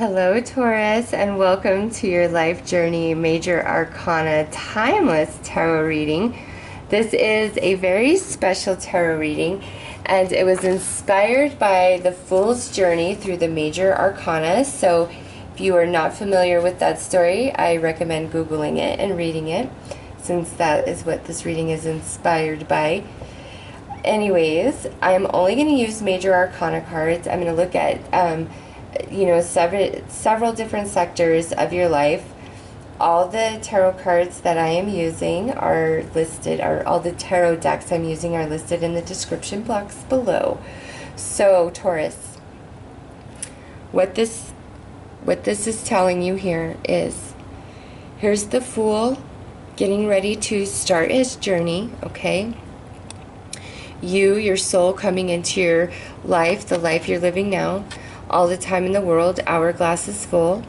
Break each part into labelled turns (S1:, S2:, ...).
S1: Hello, Taurus, and welcome to your life journey Major Arcana Timeless Tarot reading. This is a very special tarot reading, and it was inspired by the Fool's Journey through the Major Arcana. So if you are not familiar with that story, I recommend Googling it and reading it, since that is what this reading is inspired by. Anyways, I'm only going to use Major Arcana cards. I'm going to look at several different sectors of your life. All the tarot cards that I am using are listed, or all the tarot decks I'm using are listed in the description box below. So, Taurus, what this is telling you here is, here's the Fool getting ready to start his journey, okay? Your soul coming into your life, the life you're living now. All the time in the world, hourglass is full.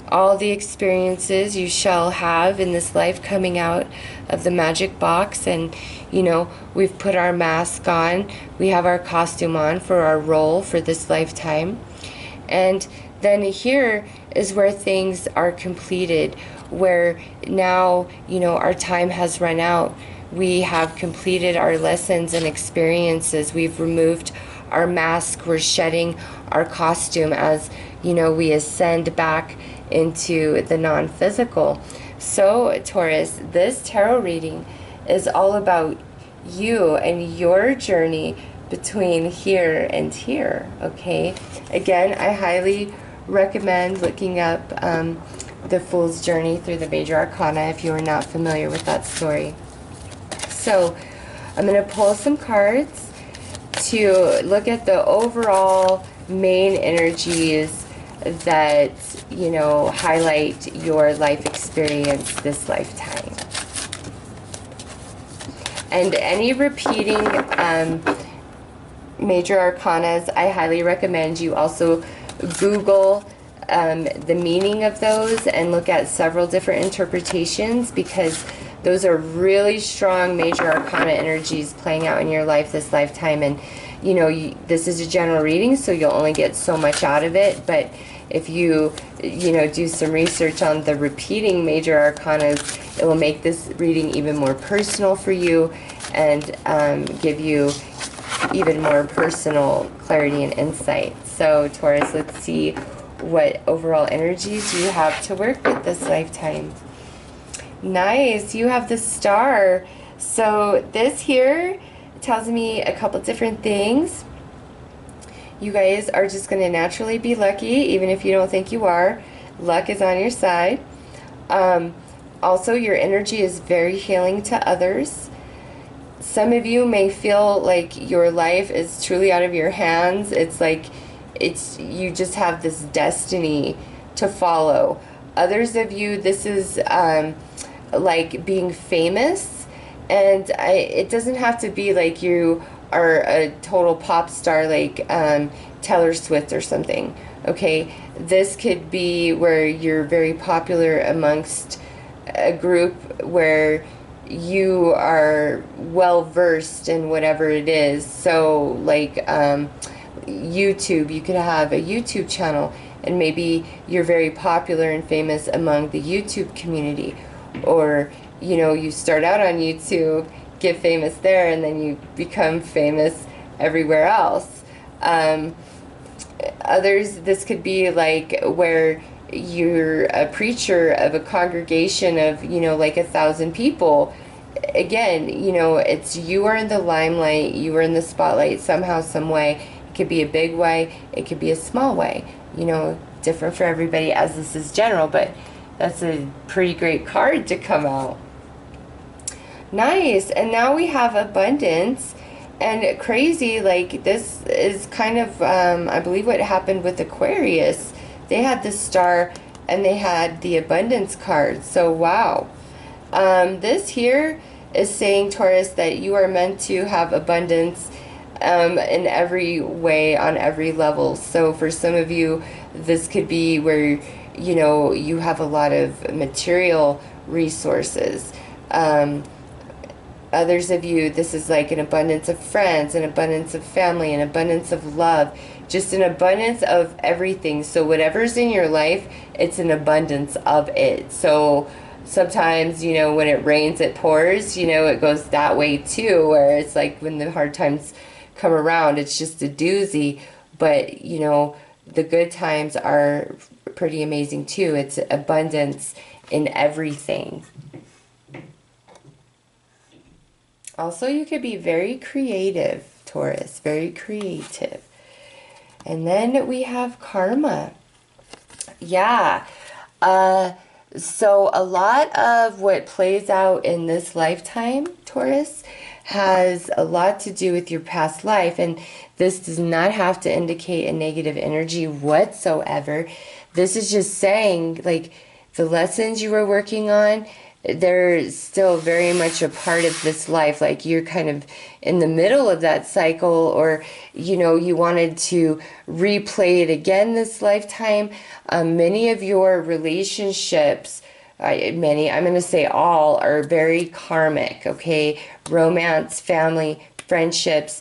S1: All the experiences you shall have in this life coming out of the magic box. And, we've put our mask on. We have our costume on for our role for this lifetime. And then here is where things are completed, where now, our time has run out. We have completed our lessons and experiences. We've removed our mask. We're shedding our costume as, we ascend back into the non-physical. So, Taurus, this tarot reading is all about you and your journey between here and here, okay? Again, I highly recommend looking up the Fool's Journey through the Major Arcana if you are not familiar with that story. So, I'm going to pull some cards to look at the overall main energies that, highlight your life experience this lifetime. And any repeating Major Arcanas, I highly recommend you also Google the meaning of those and look at several different interpretations, because those are really strong Major Arcana energies playing out in your life this lifetime. And, this is a general reading, so you'll only get so much out of it. But if you, do some research on the repeating Major Arcanas, it will make this reading even more personal for you and give you even more personal clarity and insight. So, Taurus, let's see what overall energies you have to work with this lifetime. Nice, you have the Star. So this here tells me a couple different things. You guys are just going to naturally be lucky, even if you don't think you are. Luck is on your side. Also, your energy is very healing to others. Some of you may feel like your life is truly out of your hands. It's like you just have this destiny to follow. Others of you, this is like being famous, and it doesn't have to be like you are a total pop star like Taylor Swift or something, okay? This could be where you're very popular amongst a group where you are well versed in whatever it is. So like YouTube, you could have a YouTube channel, and maybe you're very popular and famous among the YouTube community. Or, you start out on YouTube, get famous there, and then you become famous everywhere else. Others, this could be like where you're a preacher of a congregation of, like 1,000 people. Again, it's you are in the limelight, you are in the spotlight somehow, some way. It could be a big way, it could be a small way. Different for everybody, as this is general, but that's a pretty great card to come out. Nice. And now we have abundance. And crazy, like this is kind of, I believe what happened with Aquarius. They had the Star and they had the abundance card. So, wow. This here is saying, Taurus, that you are meant to have abundance in every way, on every level. So for some of you, this could be where you have a lot of material resources. Others of you, this is like an abundance of friends, an abundance of family, an abundance of love. just an abundance of everything. So whatever's in your life, it's an abundance of it. So sometimes, you know, when it rains, it pours, you know, it goes that way too, where it's like when the hard times come around, it's just a doozy. But, you know, the good times are pretty amazing too. It's abundance in everything. Also, you could be very creative, Taurus, very creative. And then we have karma. Yeah. So a lot of what plays out in this lifetime, Taurus, has a lot to do with your past life. And this does not have to indicate a negative energy whatsoever. This is just saying, like, the lessons you were working on, they're still very much a part of this life. Like, you're kind of in the middle of that cycle, or, you know, you wanted to replay it again this lifetime. Many of your relationships, I'm going to say all, are very karmic, okay? Romance, family, friendships.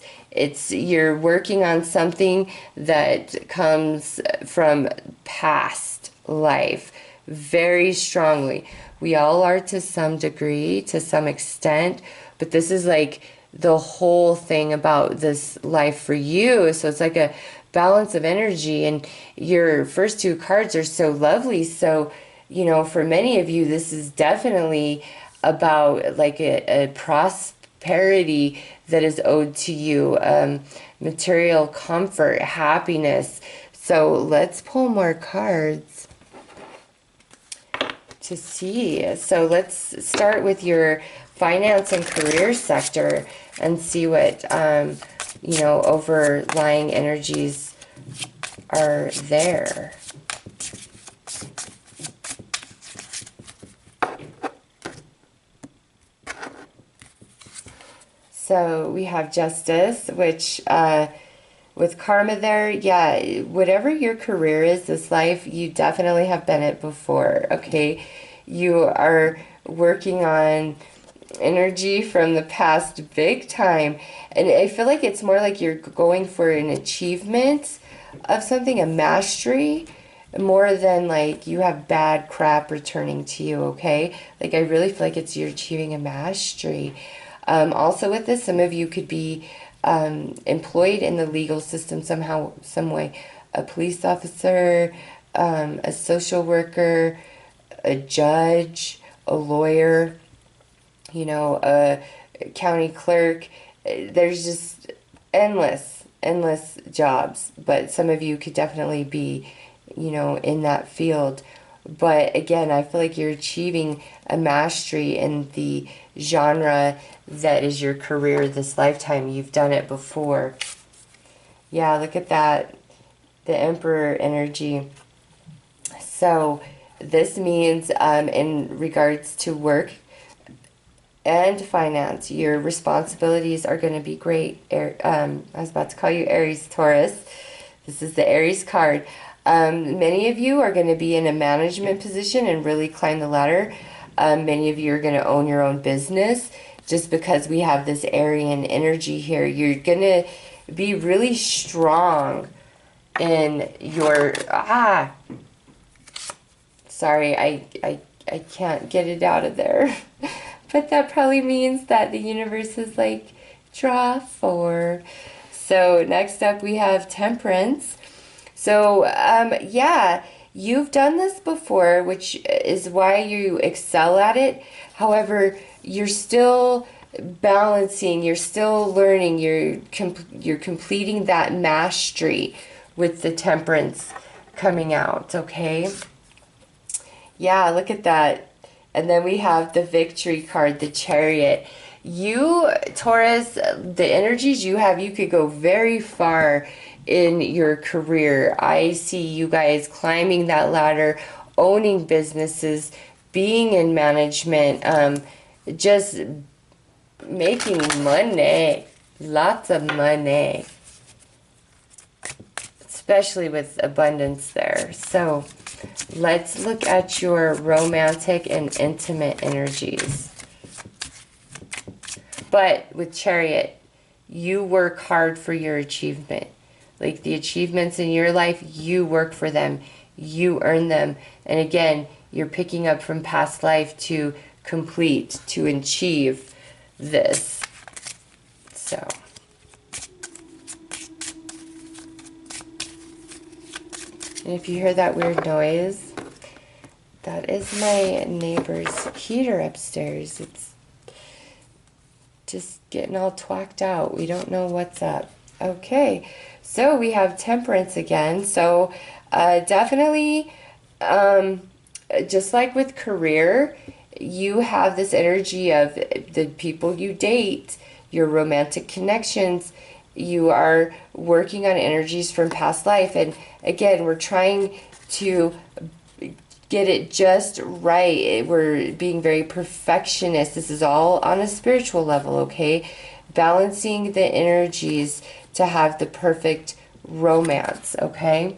S1: You're working on something that comes from past life very strongly. We all are to some degree, to some extent, but this is like the whole thing about this life for you. So it's like a balance of energy, and your first two cards are so lovely. So, you know, for many of you, this is definitely about like a prosperity that is owed to you, material comfort, happiness. So let's pull more cards to see. So let's start with your finance and career sector and see what, you know, overlying energies are there. So we have justice, which with karma there, yeah, whatever your career is this life, you definitely have been it before, okay? You are working on energy from the past big time. And I feel like it's more like you're going for an achievement of something, a mastery, more than like you have bad crap returning to you, okay? Like, I really feel like you're achieving a mastery. Also with this, some of you could be employed in the legal system somehow, some way. A police officer, a social worker, a judge, a lawyer, you know, a county clerk. There's just endless jobs. But some of you could definitely be, you know, in that field. But again, I feel like you're achieving a mastery in the genre that is your career this lifetime. You've done it before. Yeah, look at that. The Emperor energy. So this means in regards to work and finance, your responsibilities are going to be great. I was about to call you Aries, Taurus. This is the Aries card. Many of you are going to be in a management position and really climb the ladder. Many of you are going to own your own business just because we have this Aryan energy here. You're going to be really strong in your... Sorry, I can't get it out of there. But that probably means that the universe is like, draw 4. So next up we have Temperance. So, yeah, you've done this before, which is why you excel at it. However, you're still balancing, you're still learning, you're completing that mastery with the Temperance coming out, okay? Yeah, look at that. And then we have the Victory card, the Chariot. You, Taurus, the energies you have, you could go very far in your career. I see you guys climbing that ladder, owning businesses, being in management, just making money, lots of money, especially with abundance there. So let's look at your romantic and intimate energies. But with Chariot, you work hard for your achievement. Like the achievements in your life, you work for them, you earn them. And again, you're picking up from past life to complete, to achieve this. So. And if you hear that weird noise, that is my neighbor's heater upstairs. It's just getting all twacked out. We don't know what's up. Okay, so we have Temperance again. So definitely, just like with career, you have this energy of the people you date, your romantic connections. You are working on energies from past life. And again, we're trying to get it just right. We're being very perfectionist. This is all on a spiritual level, okay? Balancing the energies to have the perfect romance, okay?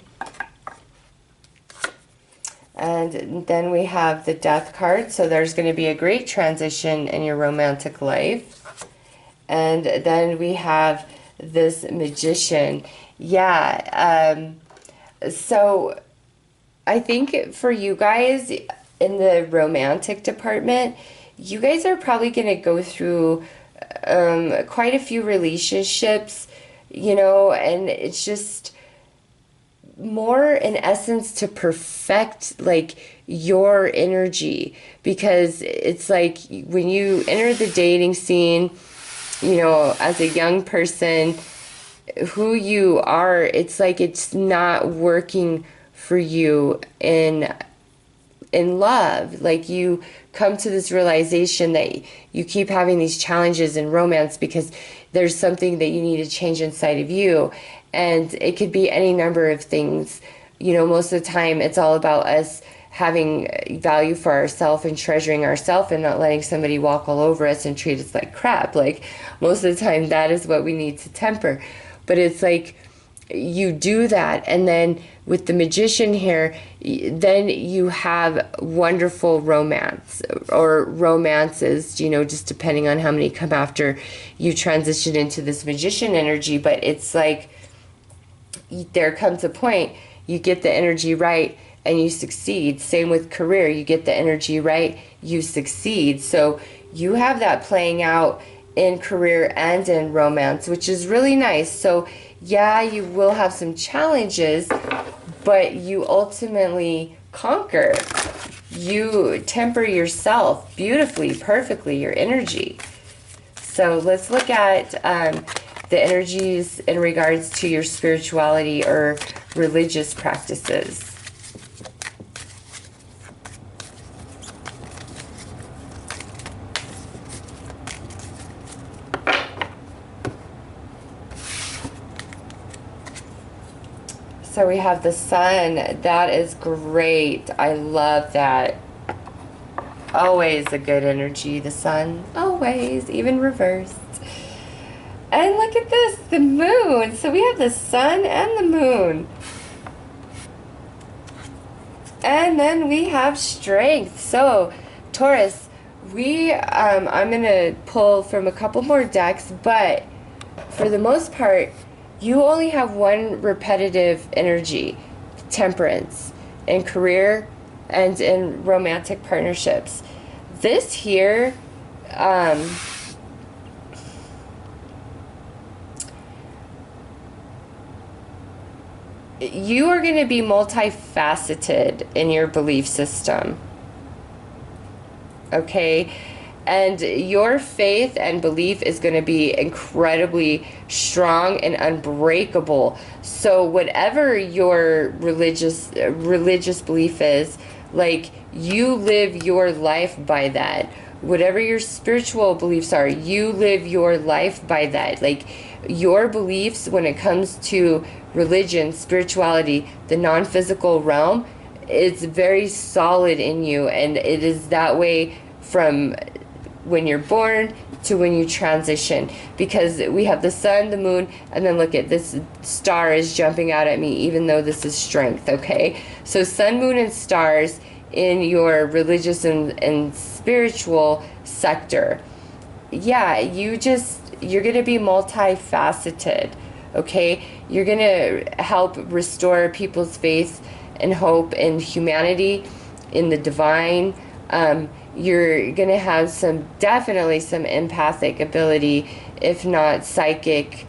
S1: And then we have the Death card. So there's going to be a great transition in your romantic life. And then we have this Magician. Yeah. So I think for you guys in the romantic department, you guys are probably going to go through quite a few relationships, you know, and it's just more in essence to perfect like your energy, because it's like when you enter the dating scene, you know, as a young person, who you are, it's like it's not working for you in love. Like you come to this realization that you keep having these challenges in romance because there's something that you need to change inside of you. And it could be any number of things. You know, most of the time it's all about us having value for ourselves and treasuring ourselves and not letting somebody walk all over us and treat us like crap. Like most of the time that is what we need to temper. But it's like you do that, and then with the Magician here, then you have wonderful romance or romances, you know, just depending on how many come after you transition into this Magician energy. But it's like there comes a point you get the energy right and you succeed. Same with career, you get the energy right, you succeed. So you have that playing out in career and in romance, which is really nice. So yeah, you will have some challenges, but you ultimately conquer. You temper yourself beautifully, perfectly, your energy. So let's look at the energies in regards to your spirituality or religious practices. So we have the Sun. That is great. I love that. Always a good energy, the Sun. Always, even reversed. And look at this, the Moon. So we have the Sun and the Moon. And then we have Strength. So, Taurus, I'm going to pull from a couple more decks, but for the most part, you only have one repetitive energy, Temperance, in career and in romantic partnerships. This here, you are going to be multifaceted in your belief system. Okay? And your faith and belief is going to be incredibly strong and unbreakable. So whatever your religious belief is, like, you live your life by that. Whatever your spiritual beliefs are, you live your life by that. Like, your beliefs when it comes to religion, spirituality, the non-physical realm, it's very solid in you, and it is that way from when you're born to when you transition, because we have the Sun, the Moon, and then look at this star is jumping out at me, even though this is Strength. Okay, so Sun, Moon, and stars in your religious and spiritual sector. Yeah, you're going to be multifaceted. okay? You're going to help restore people's faith and hope in humanity, in the divine. You're going to have definitely some empathic ability, if not psychic,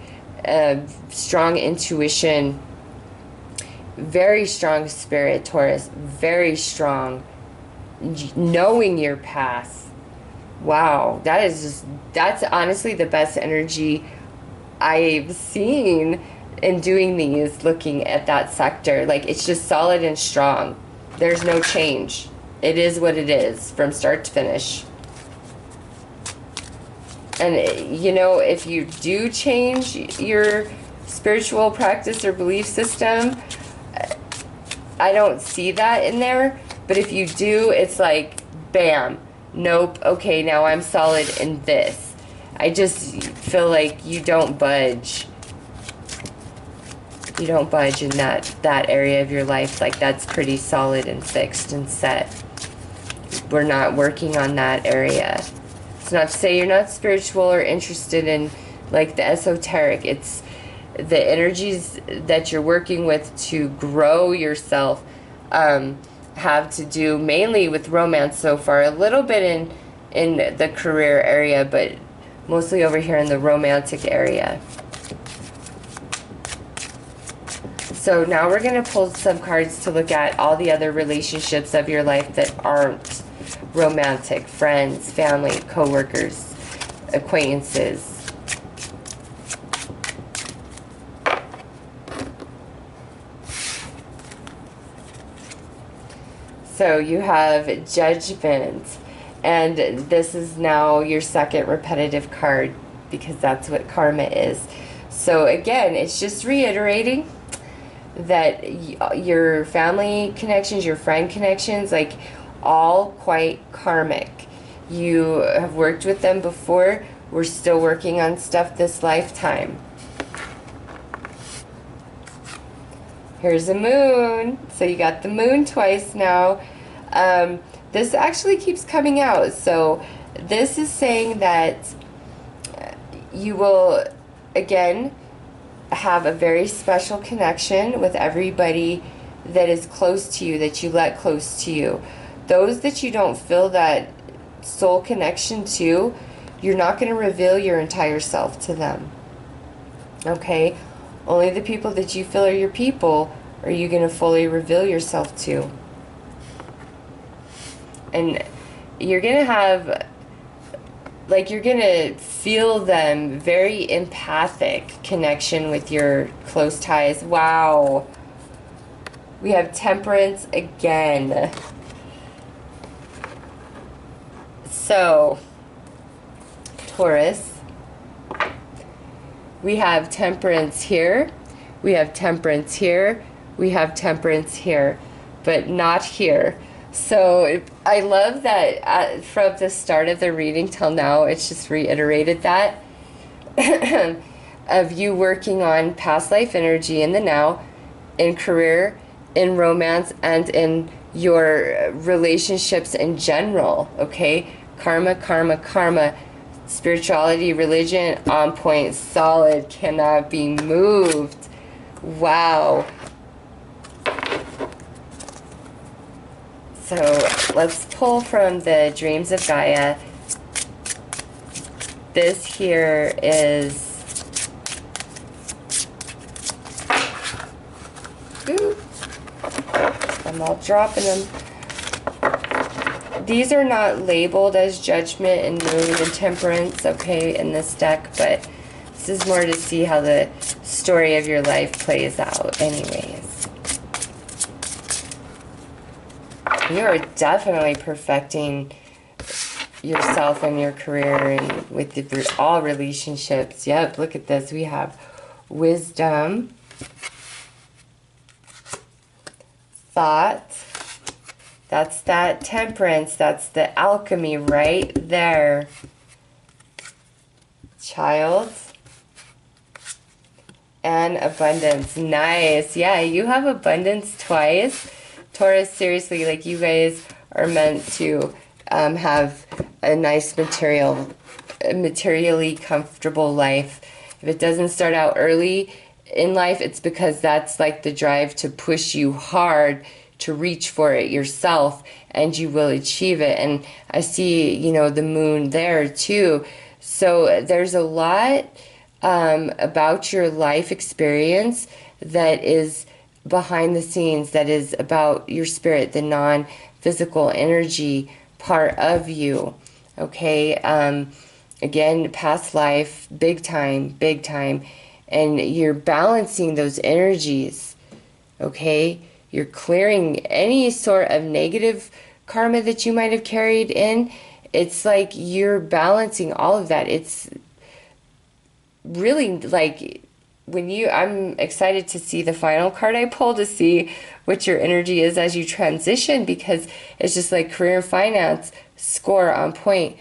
S1: strong intuition, very strong spirit, Taurus, very strong, knowing your past. Wow, that's honestly the best energy I've seen in doing these, looking at that sector. Like, it's just solid and strong. There's no change. It is what it is from start to finish. And, you know, if you do change your spiritual practice or belief system, I don't see that in there. But if you do, it's like, bam, nope, okay, now I'm solid in this. I just feel like you don't budge. You don't budge in that area of your life. Like, that's pretty solid and fixed and set. We're not working on that area. It's not to say you're not spiritual or interested in, like, the esoteric. It's the energies that you're working with to grow yourself have to do mainly with romance so far. A little bit in the career area, but mostly over here in the romantic area. So now we're going to pull some cards to look at all the other relationships of your life that aren't romantic. Friends, family, co-workers, acquaintances. So you have Judgment, and this is now your second repetitive card, because that's what karma is. So again, it's just reiterating that your family connections, your friend connections, like, all quite karmic. You have worked with them before. We're still working on stuff this lifetime. Here's a moon. So you got the moon twice now. This actually keeps coming out. So this is saying that you will, again, have a very special connection with everybody that is close to you, that you let close to you. Those that you don't feel that soul connection to, you're not going to reveal your entire self to them. Okay? Only the people that you feel are your people are you going to fully reveal yourself to. And you're going to have, like, you're going to feel them, very empathic connection with your close ties. Wow. We have Temperance again. So, Taurus, we have Temperance here, we have Temperance here, we have Temperance here, but not here. So I love that from the start of the reading till now, it's just reiterated that of you working on past life energy in the now, in career, in romance, and in your relationships in general, okay? Karma, karma, karma. Spirituality, religion, on point, solid, cannot be moved. Wow. So let's pull from the Dreams of Gaia. This here is, ooh, I'm all dropping them. These are not labeled as Judgment and Moon and Temperance, okay, in this deck, but this is more to see how the story of your life plays out anyways. You are definitely perfecting yourself and your career and with all relationships. Yep, look at this. We have Wisdom, Thought. That's that Temperance. That's the alchemy right there. Child. And Abundance. Nice. Yeah, you have Abundance twice. Taurus, seriously, like, you guys are meant to have a nice materially comfortable life. If it doesn't start out early in life, it's because that's like the drive to push you hard to reach for it yourself, and you will achieve it. And I see, you know, the moon there too. So there's a lot about your life experience that is behind the scenes, that is about your spirit, the non-physical energy part of you. Okay, again, past life, big time, big time. And you're balancing those energies, okay? You're clearing any sort of negative karma that you might have carried in. It's like you're balancing all of that. It's really like when you, I'm excited to see the final card I pulled to see what your energy is as you transition, because it's just like career and finance, score on point.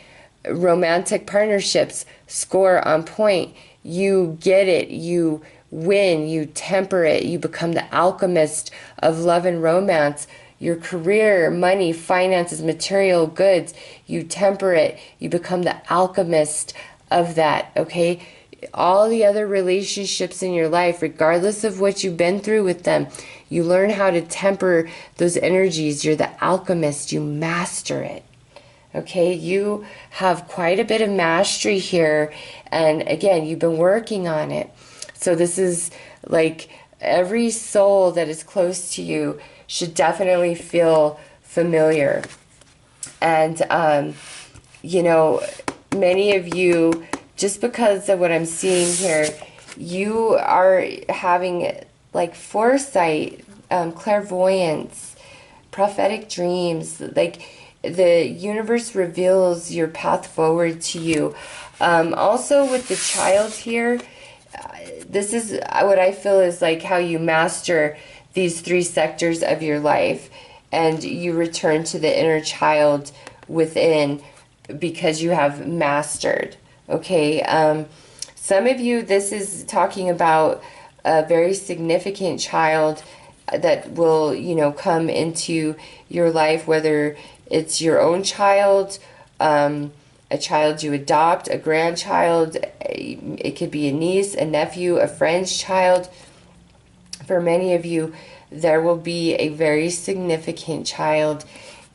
S1: Romantic partnerships, score on point. You get it, you win, you temper it, you become the alchemist of love and romance. Your career, money, finances, material goods, you temper it, you become the alchemist of that, okay? All the other relationships in your life, regardless of what you've been through with them, you learn how to temper those energies. You're the alchemist, you master it. Okay, you have quite a bit of mastery here, and again, you've been working on it. So this is like every soul that is close to you should definitely feel familiar. And, you know, many of you, just because of what I'm seeing here, you are having like foresight, clairvoyance, prophetic dreams, like the universe reveals your path forward to you. Also with the child here, this is what I feel is like how you master these three sectors of your life, and you return to the inner child within because you have mastered. Okay, some of you, this is talking about a very significant child that will, you know, come into your life, whether it's your own child, a child you adopt, a grandchild, it could be a niece, a nephew, a friend's child. For many of you, there will be a very significant child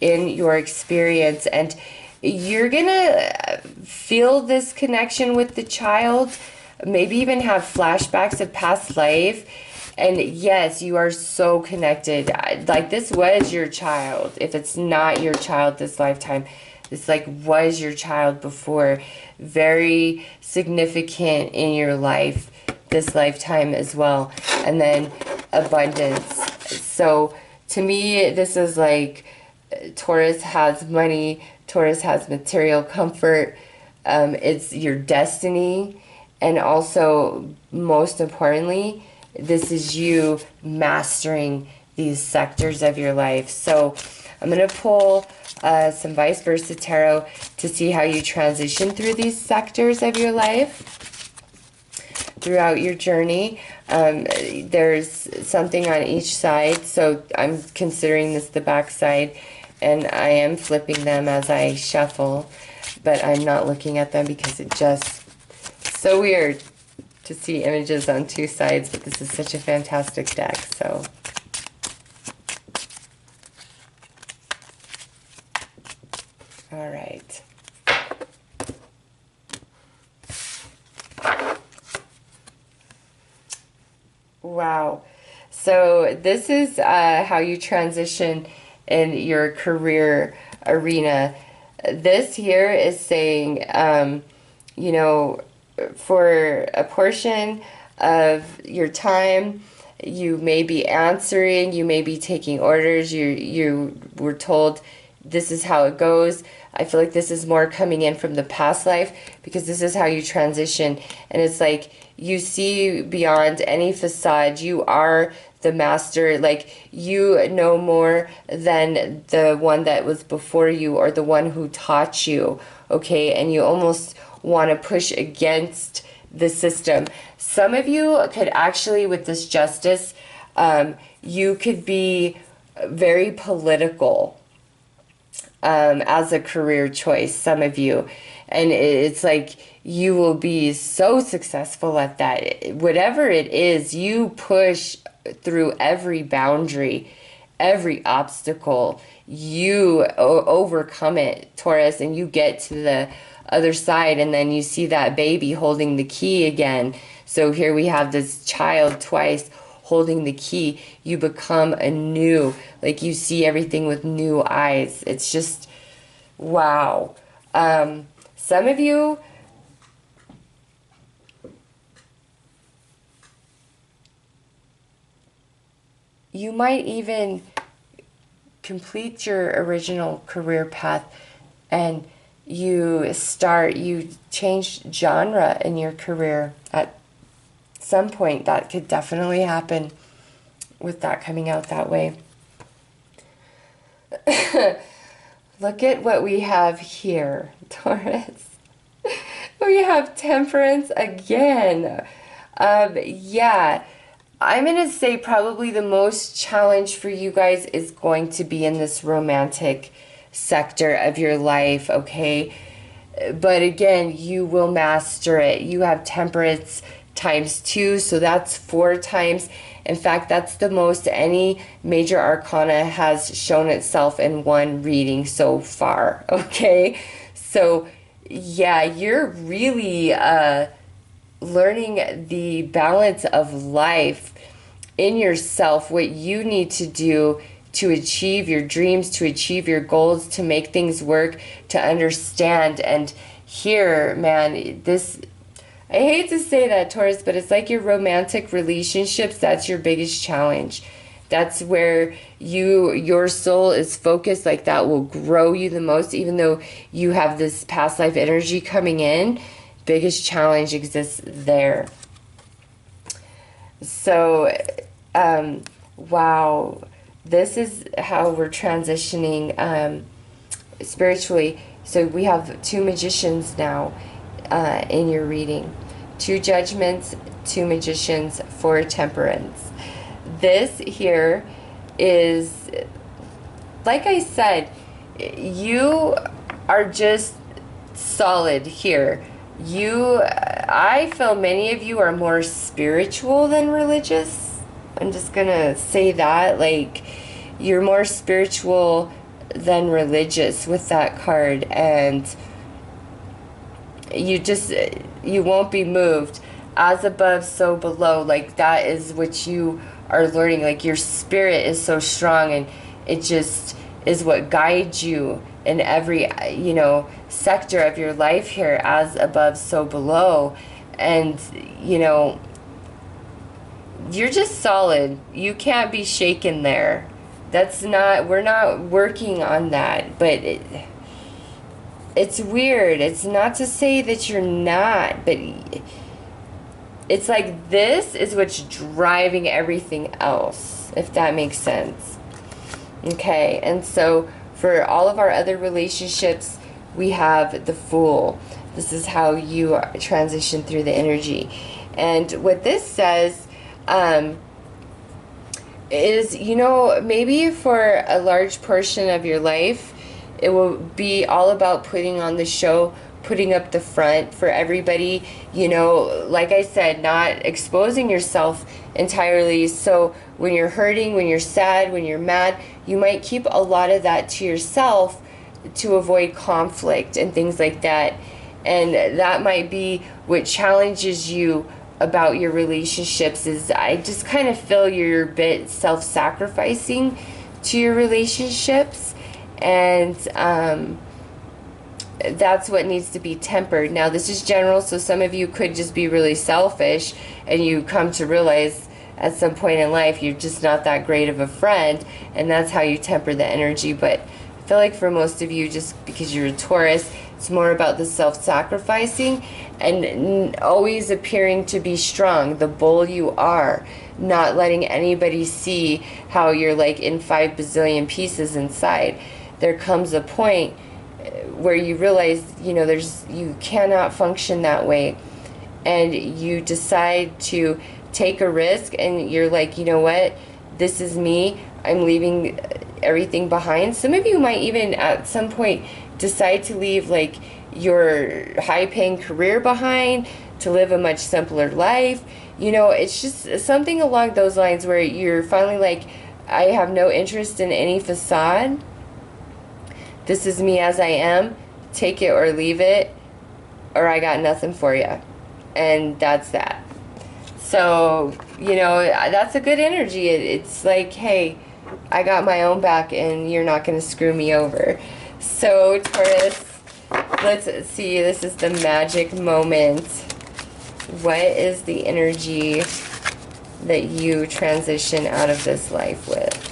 S1: in your experience, and you're gonna feel this connection with the child, maybe even have flashbacks of past life. And yes, you are so connected. Like this was your child. If it's not your child this lifetime, this like was your child before. Very significant in your life this lifetime as well. And then abundance. So to me, this is like Taurus has money. Taurus has material comfort. It's your destiny. And also, most importantly, this is you mastering these sectors of your life. So I'm going to pull some Vise Versa Tarot to see how you transition through these sectors of your life throughout your journey. There's something on each side, so I'm considering this the back side, and I am flipping them as I shuffle, but I'm not looking at them because it just so weird to see images on two sides, but this is such a fantastic deck. So all right. Wow. So this is how you transition in your career arena. This here is saying, you know, for a portion of your time, you may be answering, you may be taking orders, you were told this is how it goes. I feel like this is more coming in from the past life, because this is how you transition. And it's like you see beyond any facade. You are the master. Like you know more than the one that was before you or the one who taught you. Okay, and you almost want to push against the system. Some of you could actually, with this justice, you could be very political. as a career choice, some of you. And it's like you will be so successful at that. Whatever it is, you push through every boundary, every obstacle. You overcome it, Taurus, and you get to the other side, and then you see that baby holding the key again. So here we have this child twice holding the key. You become anew, like you see everything with new eyes. It's just wow. Some of you, you might even complete your original career path, and you change genre in your career at some point. That could definitely happen with that coming out that way. Look at what we have here, Taurus. We have Temperance again. Yeah, I'm going to say probably the most challenge for you guys is going to be in this romantic sector of your life, okay? But again, you will master it. You have Temperance ×2, so that's 4 times. In fact, that's the most any major arcana has shown itself in one reading so far, okay? So, yeah, you're really learning the balance of life in yourself, what you need to do to achieve your dreams, to achieve your goals, to make things work, to understand. And here, man, this... I hate to say that, Taurus, but it's like your romantic relationships, that's your biggest challenge. That's where your soul is focused, like that will grow you the most, even though you have this past life energy coming in. Biggest challenge exists there. So, wow, this is how we're transitioning spiritually. So we have 2 magicians now in your reading. 2 judgments, 2 magicians, 4 temperance. This here is, like I said, you are just solid here. I feel many of you are more spiritual than religious. I'm just gonna say that, like, you're more spiritual than religious with that card, and you won't be moved. As above, so below. Like, that is what you are learning. Like, your spirit is so strong, and it just is what guides you in every, sector of your life here. As above, so below. And, you're just solid. You can't be shaken there. We're not working on that, but it's weird. It's not to say that you're not, but it's like this is what's driving everything else, if that makes sense. Okay, and so for all of our other relationships, we have the Fool. This is how you transition through the energy. And what this says is, maybe for a large portion of your life, it will be all about putting on the show, putting up the front for everybody, like I said, not exposing yourself entirely. So when you're hurting, when you're sad, when you're mad, you might keep a lot of that to yourself to avoid conflict and things like that. And that might be what challenges you about your relationships. Is I just kind of feel you're a bit self-sacrificing to your relationships. And that's what needs to be tempered. Now, this is general, so some of you could just be really selfish, and you come to realize at some point in life you're just not that great of a friend, and that's how you temper the energy. But I feel like for most of you, just because you're a Taurus, it's more about the self-sacrificing and always appearing to be strong, the bull you are, not letting anybody see how you're like in 5 bazillion pieces inside. There comes a point where you realize, you cannot function that way, and you decide to take a risk, and you're like, you know what, this is me. I'm leaving everything behind. Some of you might even at some point decide to leave like your high-paying career behind to live a much simpler life. You know, it's just something along those lines where you're finally like, I have no interest in any facade. This is me as I am. Take it or leave it, or I got nothing for you. And that's that. So, you know, that's a good energy. It's like, hey, I got my own back and you're not going to screw me over. So, Taurus, let's see. This is the magic moment. What is the energy that you transition out of this life with?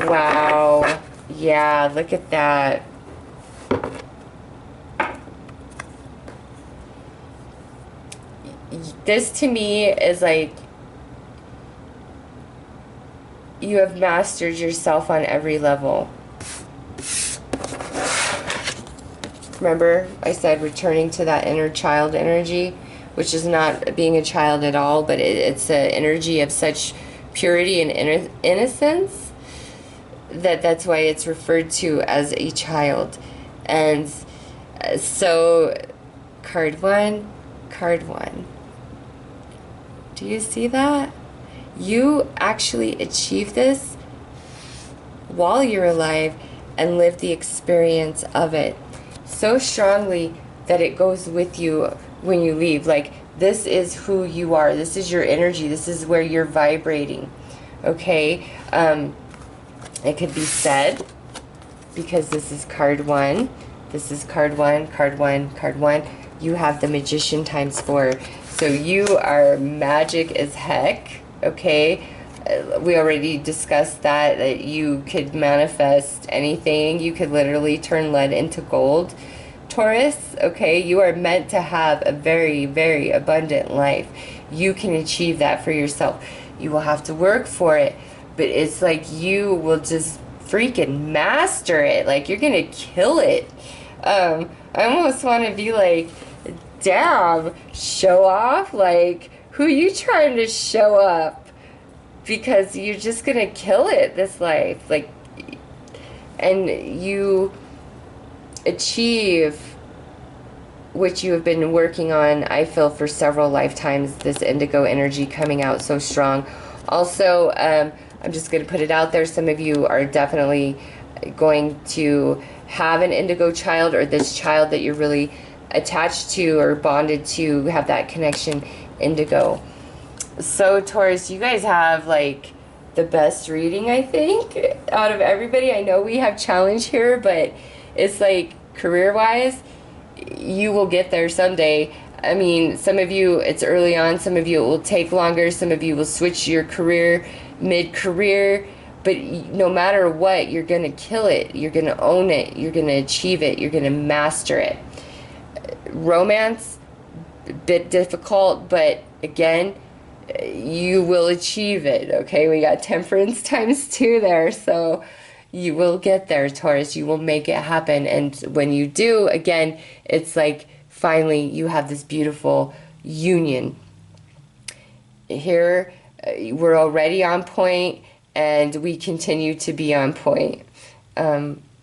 S1: Wow. Yeah, look at that. This to me is like you have mastered yourself on every level. Remember, I said returning to that inner child energy, which is not being a child at all, but it's an energy of such purity and innocence that's why it's referred to as a child. And so, card one. Do you see that? You actually achieve this while you're alive and live the experience of it so strongly that it goes with you when you leave. Like, this is who you are. This is your energy. This is where you're vibrating. Okay? It could be said, because this is card one. This is card one, card one, card one. You have the Magician times 4. So you are magic as heck. Okay? We already discussed that you could manifest anything. You could literally turn lead into gold. Taurus, okay, you are meant to have a very, very abundant life. You can achieve that for yourself. You will have to work for it, but it's like you will just freaking master it. Like, you're gonna kill it. I almost want to be like, damn, show off? Like, who you trying to show up? Because you're just gonna kill it this life. Like, and you achieve what you have been working on, I feel, for several lifetimes. This indigo energy coming out so strong. Also, I'm just going to put it out there, some of you are definitely going to have an indigo child, or this child that you're really attached to or bonded to, have that connection, indigo. So, Taurus, you guys have like the best reading, I think, out of everybody. I know we have challenge here, but it's like career-wise, you will get there someday. I mean, some of you, it's early on. Some of you, it will take longer. Some of you will switch your career mid-career. But no matter what, you're going to kill it. You're going to own it. You're going to achieve it. You're going to master it. Romance, a bit difficult, but again, you will achieve it. Okay, we got Temperance times 2 there. So you will get there, Taurus. You will make it happen. And when you do, again, it's like finally you have this beautiful union. Here, we're already on point, and we continue to be on point.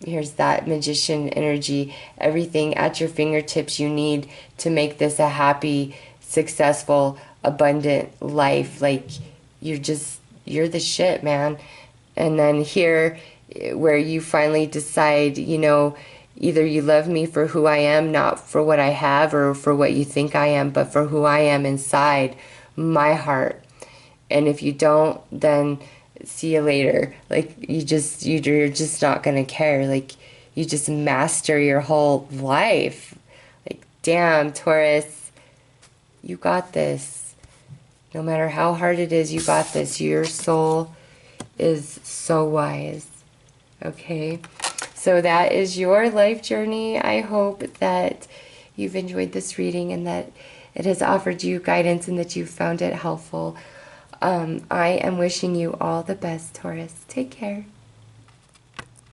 S1: Here's that Magician energy. Everything at your fingertips you need to make this a happy, successful, abundant life. Like, you're the shit, man. And then here, where you finally decide, you know, either you love me for who I am, not for what I have or for what you think I am, but for who I am inside my heart. And if you don't, then see you later. Like, you're just not gonna care. Like, you just master your whole life. Like, damn, Taurus, you got this. No matter how hard it is, you got this. Your soul is so wise. Okay, so that is your life journey. I hope that you've enjoyed this reading and that it has offered you guidance and that you found it helpful. I am wishing you all the best, Taurus. Take care.